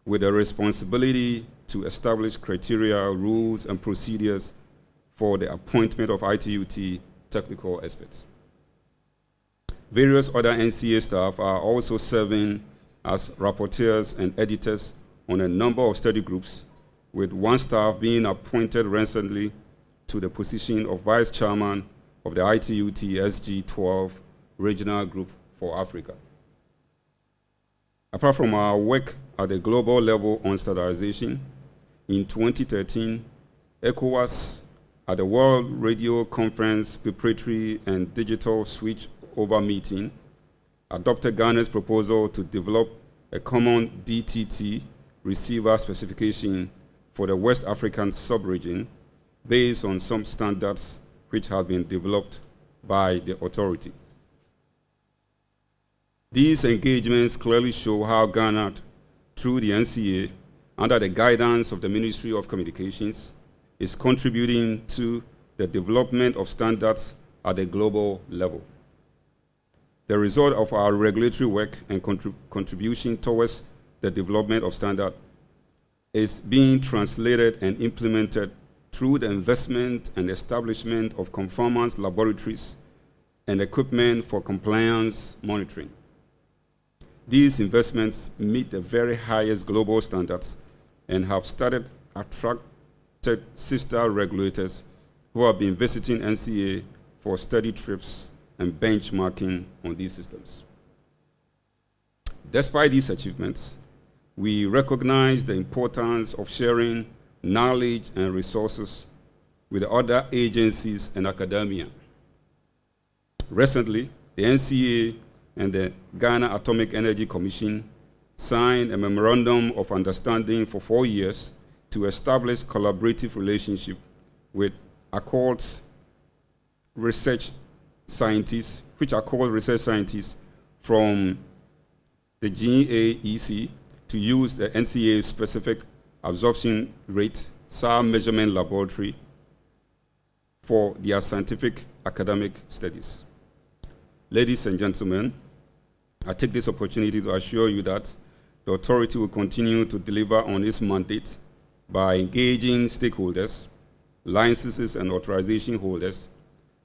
with a responsibility to establish criteria, rules, and procedures for the appointment of ITUT technical experts. Various other NCA staff are also serving as rapporteurs and editors on a number of study groups, with one staff being appointed recently to the position of Vice Chairman of the ITUT SG12 Regional Group for Africa. Apart from our work at the global level on standardization, in 2013, ECOWAS at the World Radio Conference Preparatory and Digital Switch Over meeting adopted Ghana's proposal to develop a common DTT receiver specification for the West African sub-region based on some standards which have been developed by the authority. These engagements clearly show how Ghana, through the NCA, under the guidance of the Ministry of Communications, is contributing to the development of standards at the global level. The result of our regulatory work and contribution towards the development of standards is being translated and implemented through the investment and establishment of conformance laboratories and equipment for compliance monitoring. These investments meet the very highest global standards and have started attracted sister regulators who have been visiting NCA for study trips and benchmarking on these systems. Despite these achievements, we recognize the importance of sharing knowledge and resources with other agencies and academia. Recently, the NCA and the Ghana Atomic Energy Commission signed a memorandum of understanding for 4 years to establish collaborative relationship with Accords research scientists, which are called research scientists from the GAEC to use the NCA specific absorption rate SAR measurement laboratory for their scientific academic studies. Ladies and gentlemen, I take this opportunity to assure you that the authority will continue to deliver on its mandate by engaging stakeholders, licenses and authorization holders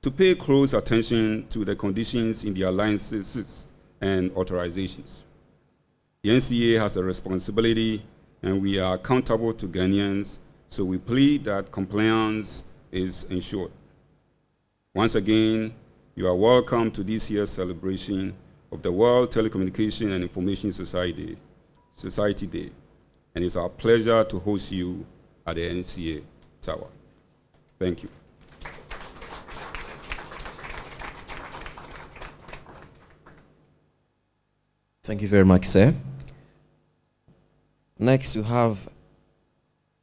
to pay close attention to the conditions in their licenses and authorizations. The NCA has a responsibility and we are accountable to Ghanaians, so we plead that compliance is ensured. Once again, you are welcome to this year's celebration of the World Telecommunication and Information Society Day, and it's our pleasure to host you at the NCA Tower. Thank you. Thank you very much, sir. Next, we have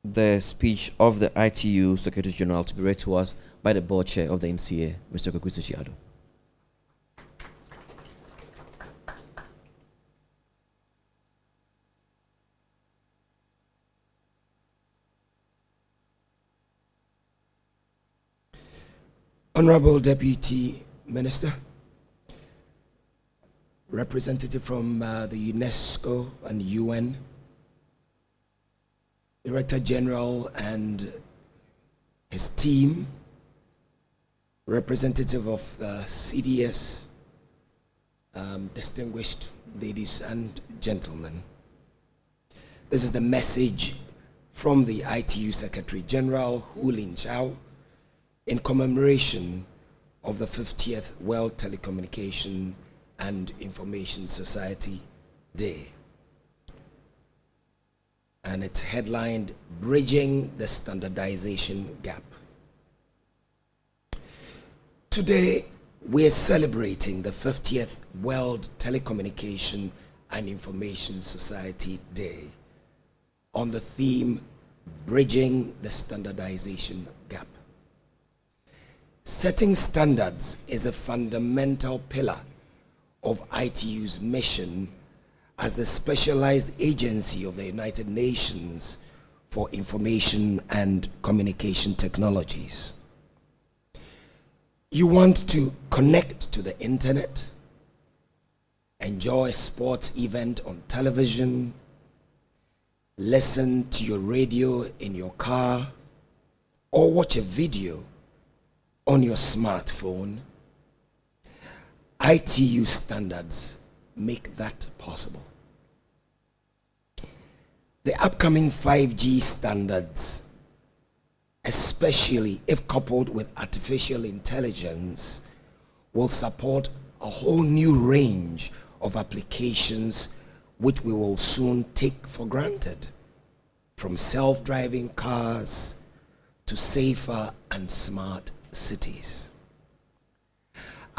the speech of the ITU Secretary General to be read to us by the board chair of the NCA, Mr. Kwaku Chiado. Honorable Deputy Minister, representative from the UNESCO and UN, Director General and his team, representative of the CDS, distinguished ladies and gentlemen. This is the message from the ITU Secretary General, Hu Lin Chao, in commemoration of the 50th World Telecommunication and Information Society Day. And it's headlined, Bridging the Standardization Gap. Today, we're celebrating the 50th World Telecommunication and Information Society Day on the theme, Bridging the Standardization Gap. Setting standards is a fundamental pillar of ITU's mission as the specialized agency of the United Nations for Information and Communication Technologies. You want to connect to the internet, enjoy a sports event on television, listen to your radio in your car, or watch a video on your smartphone, ITU standards make that possible. The upcoming 5G standards, especially if coupled with artificial intelligence, will support a whole new range of applications which we will soon take for granted, from self-driving cars to safer and smart cities.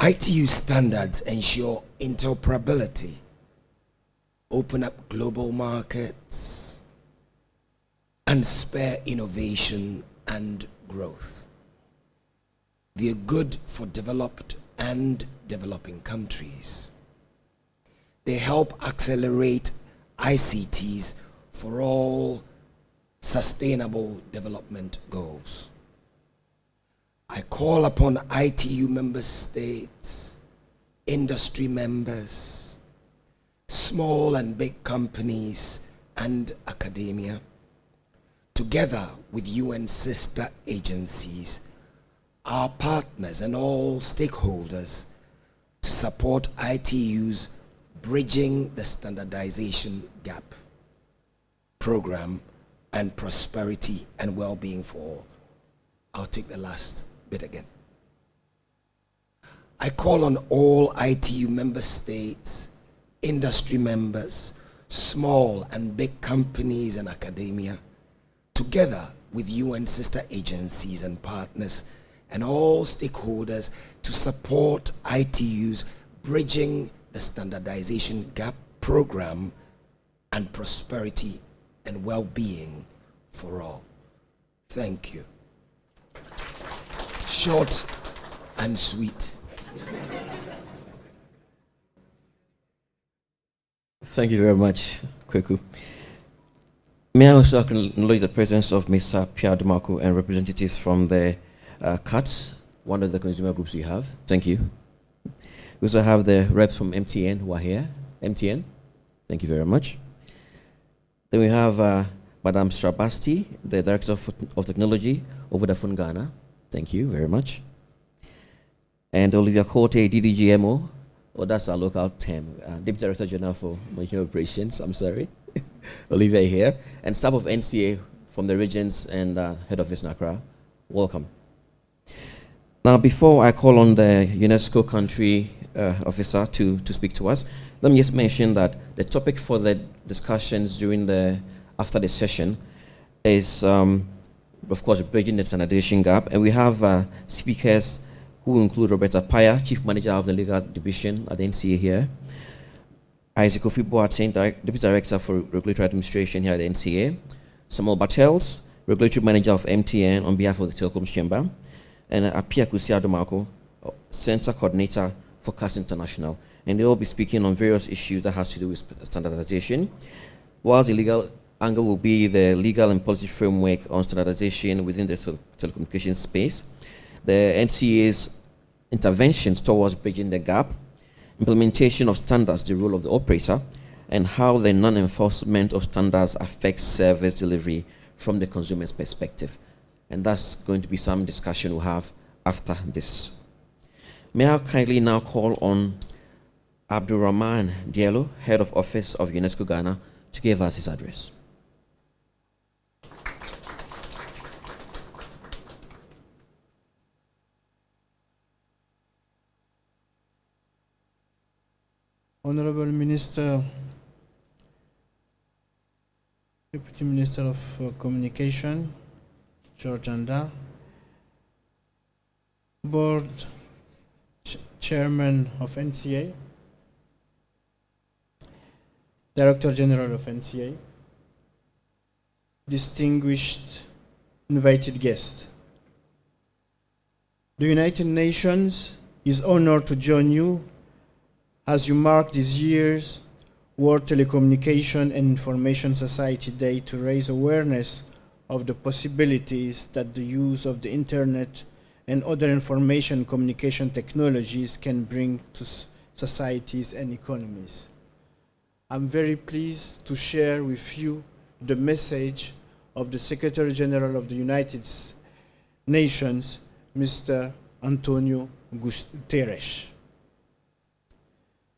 ITU standards ensure interoperability, open up global markets, and spur innovation and growth. They are good for developed and developing countries. They help accelerate ICTs for all sustainable development goals. I call upon ITU member states, industry members, small and big companies, and academia, together with UN sister agencies, our partners and all stakeholders, to support ITU's Bridging the Standardization Gap program and prosperity and well-being for all. I'll take the last bit again. I call on all ITU member states, industry members, small and big companies and academia, together with UN sister agencies and partners and all stakeholders, to support ITU's Bridging the Standardization Gap program and prosperity and well-being for all. Thank you. Short and sweet. Thank you very much, Kweku. May I also acknowledge the presence of Mr. Pierre Dumarco and representatives from the CATS, one of the consumer groups we have. Thank you. We also have the reps from MTN who are here. MTN, thank you very much. Then we have Madame Strabasti, the Director of Technology of Vodafone Ghana. Thank you very much. And Olivia Corte, DDGMO, that's our local term, Deputy Director General for Monitoring Operations, I'm sorry. Olivia here. And staff of NCA from the regions and head office in Accra. Welcome. Now, before I call on the UNESCO country officer to speak to us, let me just mention that the topic for the discussions after the session is, of course, bridging the standardization gap. And we have speakers who include Roberta Paya, Chief Manager of the Legal Division at the NCA here, Isaac Kofi Boateng, Deputy Director for Regulatory Administration here at the NCA, Samuel Bartels, Regulatory Manager of MTN on behalf of the Telecoms Chamber, and Apia Kusia Dumarco, Center Coordinator for CAS International. And they'll be speaking on various issues that has to do with standardization, whilst the legal angle will be the legal and policy framework on standardization within the telecommunications space, the NCA's interventions towards bridging the gap, implementation of standards, the role of the operator, and how the non-enforcement of standards affects service delivery from the consumer's perspective. And that's going to be some discussion we'll have after this. May I kindly now call on Abdul Rahman Diallo, Head of Office of UNESCO Ghana, to give us his address. Honorable Minister, Deputy Minister of Communication, George Anda, Board Chairman of NCA, Director General of NCA, distinguished invited guests. The United Nations is honored to join you as you mark this year's World Telecommunication and Information Society Day to raise awareness of the possibilities that the use of the internet and other information communication technologies can bring to societies and economies. I'm very pleased to share with you the message of the Secretary General of the United Nations, Mr. Antonio Guterres.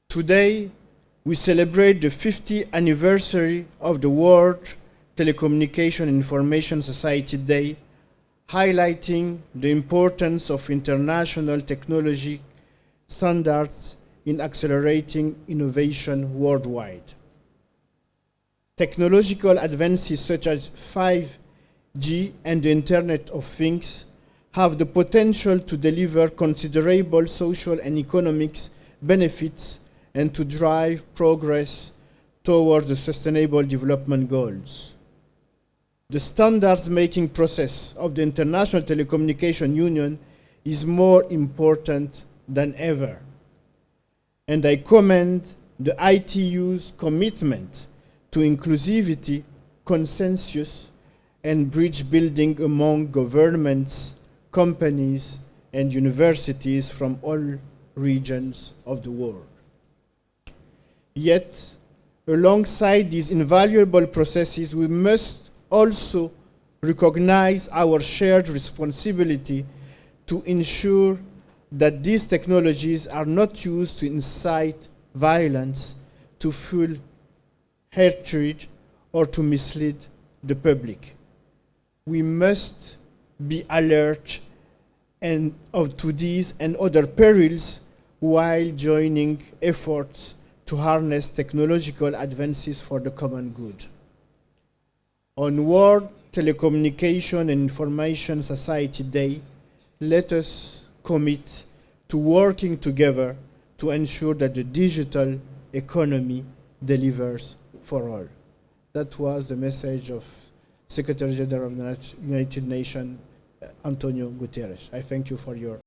Today, we celebrate the 50th anniversary of the World Telecommunication Information Society Day, highlighting the importance of international technology standards in accelerating innovation worldwide. Technological advances such as 5G and the Internet of Things have the potential to deliver considerable social and economic benefits and to drive progress towards the Sustainable Development Goals. The standards-making process of the International Telecommunication Union is more important than ever. And I commend the ITU's commitment to inclusivity, consensus, and bridge building among governments, companies, and universities from all regions of the world. Yet, alongside these invaluable processes, we must also recognize our shared responsibility to ensure that these technologies are not used to incite violence, to fuel hatred, or to mislead the public. We must be alert to these and other perils while joining efforts to harness technological advances for the common good. On World Telecommunication and Information Society Day, let us commit to working together to ensure that the digital economy delivers for all. That was the message of Secretary General of the United Nations, Antonio Guterres. I thank you for your